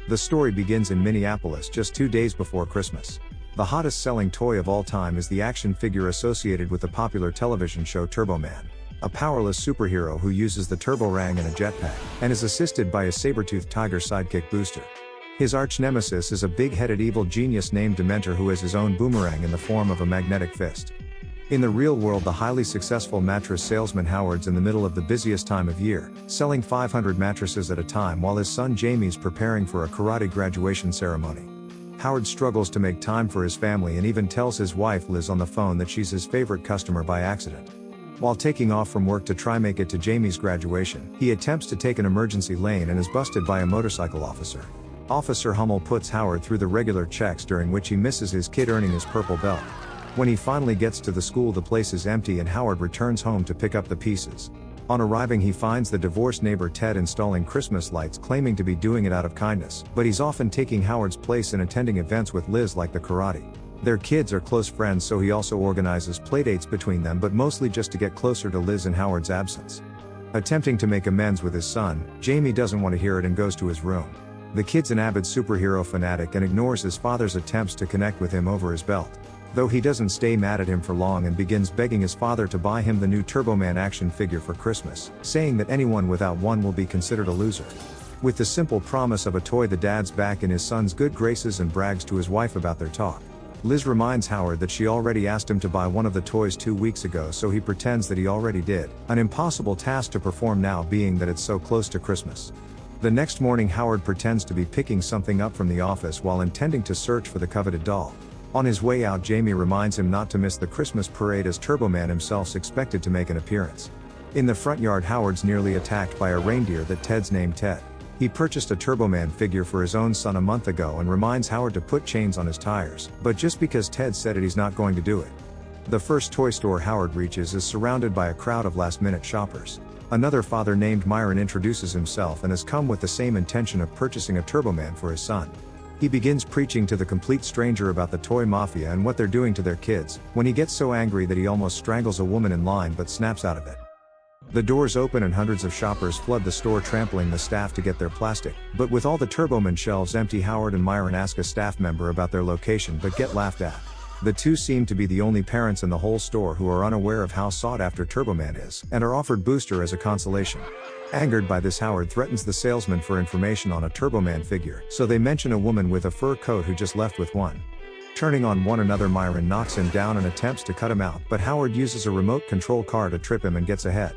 The story begins in Minneapolis just 2 days before Christmas. The hottest selling toy of all time is the action figure associated with the popular television show Turbo Man. A powerless superhero who uses the turborang and a jetpack, and is assisted by a saber-toothed tiger sidekick Booster. His arch-nemesis is a big-headed evil genius named Dementor who has his own boomerang in the form of a magnetic fist. In the real world, the highly successful mattress salesman Howard's in the middle of the busiest time of year, selling 500 mattresses at a time while his son Jamie's preparing for a karate graduation ceremony. Howard struggles to make time for his family and even tells his wife Liz on the phone that she's his favorite customer by accident. While taking off from work to try make it to Jamie's graduation, he attempts to take an emergency lane and is busted by a motorcycle officer. Officer Hummell puts Howard through the regular checks, during which he misses his kid earning his purple belt. When he finally gets to the school, the place is empty and Howard returns home to pick up the pieces. On arriving, he finds the divorced neighbor Ted installing Christmas lights, claiming to be doing it out of kindness, but he's often taking Howard's place and attending events with Liz like the karate. Their kids are close friends, so he also organizes playdates between them, but mostly just to get closer to Liz in Howard's absence. Attempting to make amends with his son, Jamie doesn't want to hear it and goes to his room. The kid's an avid superhero fanatic and ignores his father's attempts to connect with him over his belt. Though he doesn't stay mad at him for long and begins begging his father to buy him the new Turbo Man action figure for Christmas, saying that anyone without one will be considered a loser. With the simple promise of a toy, the dad's back in his son's good graces and brags to his wife about their talk. Liz reminds Howard that she already asked him to buy one of the toys 2 weeks ago, so he pretends that he already did, an impossible task to perform now being that it's so close to Christmas. The next morning, Howard pretends to be picking something up from the office while intending to search for the coveted doll. On his way out, Jamie reminds him not to miss the Christmas parade as Turbo Man himself's expected to make an appearance. In the front yard, Howard's nearly attacked by a reindeer that Ted's named Ted. He purchased a Turbo Man figure for his own son a month ago and reminds Howard to put chains on his tires, but just because Ted said it, he's not going to do it. The first toy store Howard reaches is surrounded by a crowd of last-minute shoppers. Another father named Myron introduces himself and has come with the same intention of purchasing a Turbo Man for his son. He begins preaching to the complete stranger about the toy mafia and what they're doing to their kids, when he gets so angry that he almost strangles a woman in line but snaps out of it. The doors open and hundreds of shoppers flood the store, trampling the staff to get their plastic, but with all the Turboman shelves empty, Howard and Myron ask a staff member about their location but get laughed at. The two seem to be the only parents in the whole store who are unaware of how sought after Turboman is, and are offered Booster as a consolation. Angered by this, Howard threatens the salesman for information on a Turboman figure, so they mention a woman with a fur coat who just left with one. Turning on one another, Myron knocks him down and attempts to cut him out, but Howard uses a remote control car to trip him and gets ahead.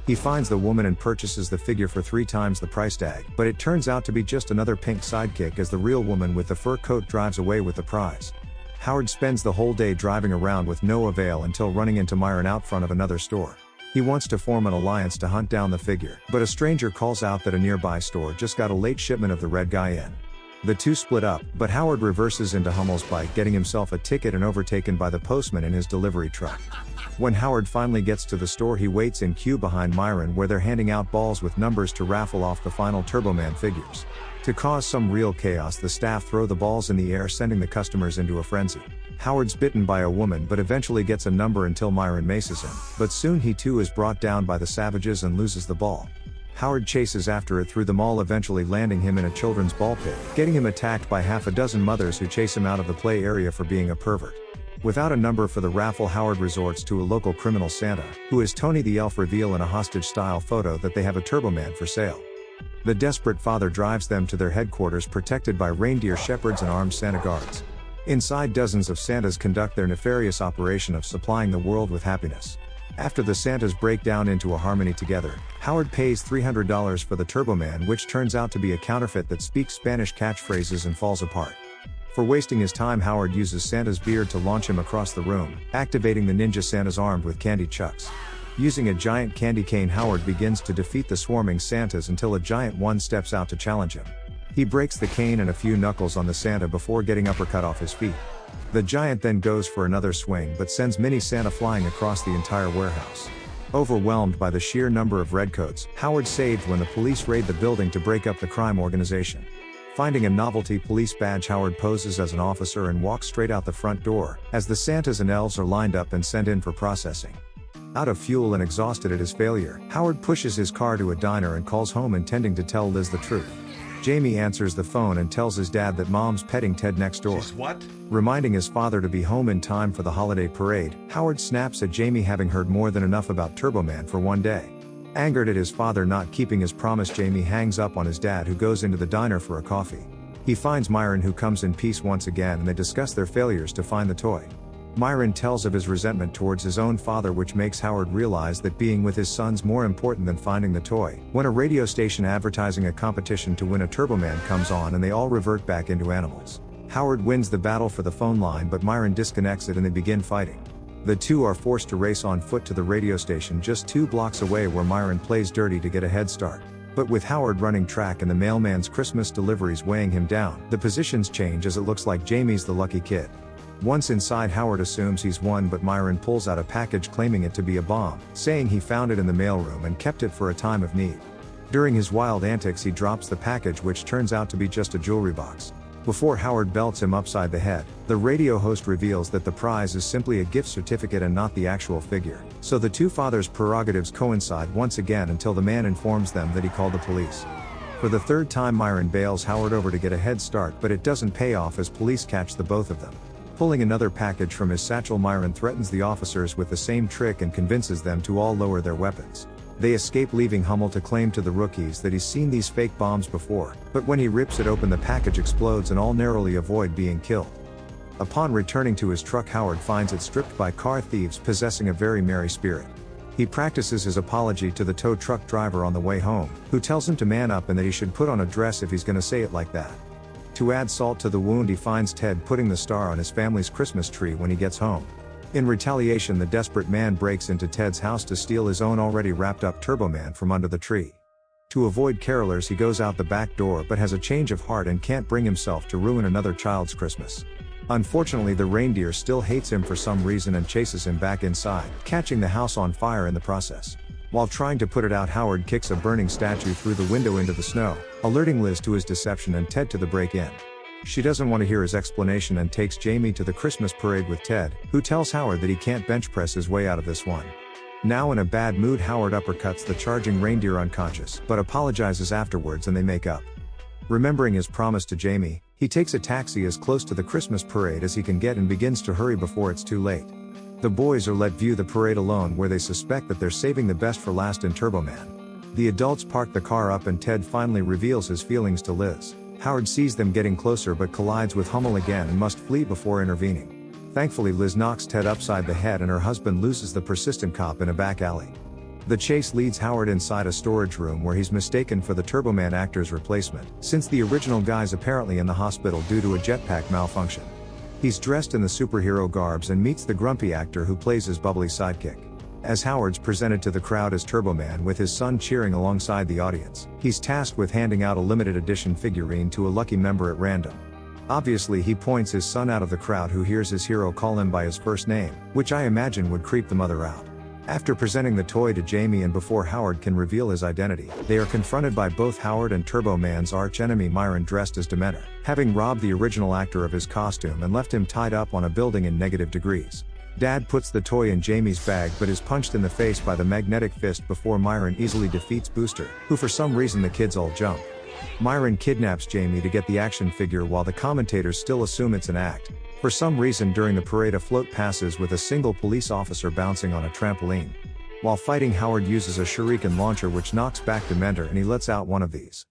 He finds the woman and purchases the figure for 3 times the price tag, but it turns out to be just another pink sidekick as the real woman with the fur coat drives away with the prize. Howard spends the whole day driving around with no avail until running into Myron out front of another store. He wants to form an alliance to hunt down the figure, but a stranger calls out that a nearby store just got a late shipment of the red guy in. The two split up, but Howard reverses into Hummell's bike, getting himself a ticket and overtaken by the postman in his delivery truck. When Howard finally gets to the store, he waits in queue behind Myron, where they're handing out balls with numbers to raffle off the final Turboman figures. To cause some real chaos, the staff throw the balls in the air, sending the customers into a frenzy. Howard's bitten by a woman but eventually gets a number until Myron maces him, but soon he too is brought down by the savages and loses the ball. Howard chases after it through the mall, eventually landing him in a children's ball pit, getting him attacked by half a dozen mothers who chase him out of the play area for being a pervert. Without a number for the raffle, Howard resorts to a local criminal Santa, who is Tony the Elf, reveal in a hostage-style photo that they have a Turboman for sale. The desperate father drives them to their headquarters, protected by reindeer shepherds and armed Santa guards. Inside, dozens of Santas conduct their nefarious operation of supplying the world with happiness. After the Santas break down into a harmony together, Howard pays $300 for the Turboman, which turns out to be a counterfeit that speaks Spanish catchphrases and falls apart. For wasting his time, Howard uses Santa's beard to launch him across the room, activating the ninja Santas armed with candy chucks. Using a giant candy cane, Howard begins to defeat the swarming Santas until a giant one steps out to challenge him. He breaks the cane and a few knuckles on the Santa before getting uppercut off his feet. The giant then goes for another swing but sends mini Santa flying across the entire warehouse. Overwhelmed by the sheer number of redcoats, Howard saved when the police raid the building to break up the crime organization. Finding a novelty police badge, Howard poses as an officer and walks straight out the front door, as the Santas and elves are lined up and sent in for processing. Out of fuel and exhausted at his failure, Howard pushes his car to a diner and calls home, intending to tell Liz the truth. Jamie answers the phone and tells his dad that mom's petting Ted next door. She's what? Reminding his father to be home in time for the holiday parade, Howard snaps at Jamie having heard more than enough about Turbo Man for one day. Angered at his father not keeping his promise, Jamie hangs up on his dad, who goes into the diner for a coffee. He finds Myron, who comes in peace once again, and they discuss their failures to find the toy. Myron tells of his resentment towards his own father, which makes Howard realize that being with his son's more important than finding the toy. When a radio station advertising a competition to win a Turbo Man comes on and they all revert back into animals. Howard wins the battle for the phone line, but Myron disconnects it and they begin fighting. The two are forced to race on foot to the radio station just 2 blocks away, where Myron plays dirty to get a head start. But with Howard running track and the mailman's Christmas deliveries weighing him down, the positions change as it looks like Jamie's the lucky kid. Once inside, Howard assumes he's won, but Myron pulls out a package claiming it to be a bomb, saying he found it in the mailroom and kept it for a time of need. During his wild antics, he drops the package, which turns out to be just a jewelry box. Before Howard belts him upside the head, the radio host reveals that the prize is simply a gift certificate and not the actual figure. So the two fathers' prerogatives coincide once again until the man informs them that he called the police. For the 3rd time, Myron bails Howard over to get a head start, but it doesn't pay off as police catch the both of them. Pulling another package from his satchel, Myron threatens the officers with the same trick and convinces them to all lower their weapons. They escape, leaving Hummell to claim to the rookies that he's seen these fake bombs before, but when he rips it open, the package explodes and all narrowly avoid being killed. Upon returning to his truck, Howard finds it stripped by car thieves possessing a very merry spirit. He practices his apology to the tow truck driver on the way home, who tells him to man up and that he should put on a dress if he's gonna say it like that. To add salt to the wound, he finds Ted putting the star on his family's Christmas tree when he gets home. In retaliation, the desperate man breaks into Ted's house to steal his own already wrapped up Turbo Man from under the tree. To avoid carolers, he goes out the back door but has a change of heart and can't bring himself to ruin another child's Christmas. Unfortunately, the reindeer still hates him for some reason and chases him back inside, catching the house on fire in the process. While trying to put it out, Howard kicks a burning statue through the window into the snow, alerting Liz to his deception and Ted to the break-in. She doesn't want to hear his explanation and takes Jamie to the Christmas parade with Ted, who tells Howard that he can't bench press his way out of this one. Now in a bad mood, Howard uppercuts the charging reindeer unconscious, but apologizes afterwards and they make up. Remembering his promise to Jamie, he takes a taxi as close to the Christmas parade as he can get and begins to hurry before it's too late. The boys are let view the parade alone, where they suspect that they're saving the best for last in Turbo Man. The adults park the car up and Ted finally reveals his feelings to Liz. Howard sees them getting closer but collides with Hummell again and must flee before intervening. Thankfully, Liz knocks Ted upside the head and her husband loses the persistent cop in a back alley. The chase leads Howard inside a storage room where he's mistaken for the Turbo Man actor's replacement, since the original guy's apparently in the hospital due to a jetpack malfunction. He's dressed in the superhero garbs and meets the grumpy actor who plays his bubbly sidekick. As Howard's presented to the crowd as Turbo Man with his son cheering alongside the audience, he's tasked with handing out a limited edition figurine to a lucky member at random. Obviously, he points his son out of the crowd, who hears his hero call him by his first name, which I imagine would creep the mother out. After presenting the toy to Jamie and before Howard can reveal his identity, they are confronted by both Howard and Turbo Man's arch-enemy Myron, dressed as Dementor, having robbed the original actor of his costume and left him tied up on a building in negative degrees. Dad puts the toy in Jamie's bag but is punched in the face by the magnetic fist before Myron easily defeats Booster, who for some reason the kids all jump. Myron kidnaps Jamie to get the action figure while the commentators still assume it's an act. For some reason during the parade, a float passes with a single police officer bouncing on a trampoline. While fighting, Howard uses a shuriken launcher which knocks back Dementor and he lets out one of these.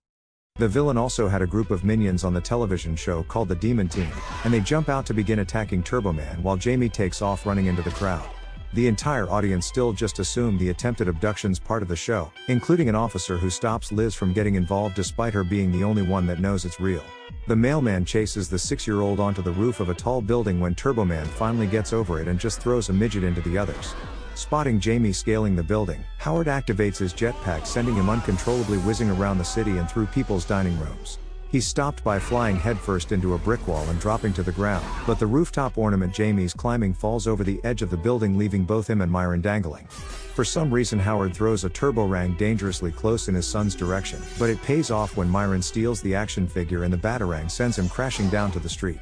The villain also had a group of minions on the television show called the Demon Team, and they jump out to begin attacking Turbo Man while Jamie takes off running into the crowd. The entire audience still just assume the attempted abduction's part of the show, including an officer who stops Liz from getting involved despite her being the only one that knows it's real. The mailman chases the 6-year-old onto the roof of a tall building when Turbo Man finally gets over it and just throws a midget into the others. Spotting Jamie scaling the building, Howard activates his jetpack, sending him uncontrollably whizzing around the city and through people's dining rooms. He's stopped by flying headfirst into a brick wall and dropping to the ground, but the rooftop ornament Jamie's climbing falls over the edge of the building, leaving both him and Myron dangling. For some reason, Howard throws a turbo-rang dangerously close in his son's direction, but it pays off when Myron steals the action figure and the batarang sends him crashing down to the street.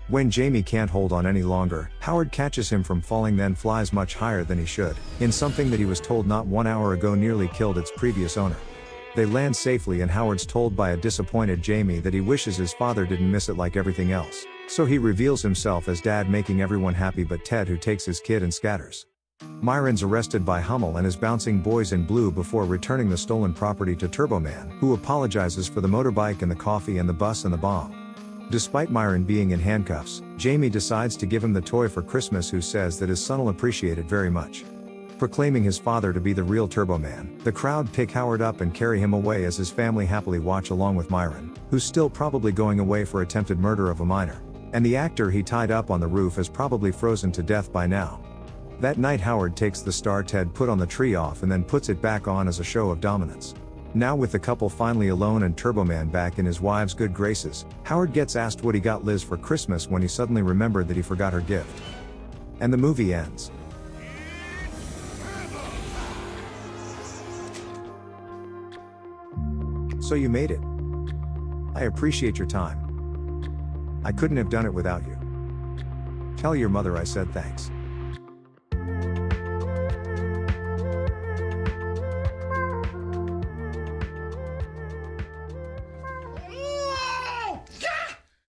When Jamie can't hold on any longer, Howard catches him from falling, then flies much higher than he should, in something that he was told not 1 hour ago nearly killed its previous owner. They land safely and Howard's told by a disappointed Jamie that he wishes his father didn't miss it like everything else. So he reveals himself as dad, making everyone happy but Ted, who takes his kid and scatters. Myron's arrested by Hummell and his bouncing boys in blue before returning the stolen property to Turboman, who apologizes for the motorbike and the coffee and the bus and the bomb. Despite Myron being in handcuffs, Jamie decides to give him the toy for Christmas, who says that his son will appreciate it very much. Proclaiming his father to be the real Turboman, the crowd pick Howard up and carry him away as his family happily watch along with Myron, who's still probably going away for attempted murder of a minor. And the actor he tied up on the roof is probably frozen to death by now. That night Howard takes the star Ted put on the tree off and then puts it back on as a show of dominance. Now with the couple finally alone and Turboman back in his wife's good graces, Howard gets asked what he got Liz for Christmas when he suddenly remembered that he forgot her gift. And the movie ends. So you made it. I appreciate your time. I couldn't have done it without you. Tell your mother I said thanks.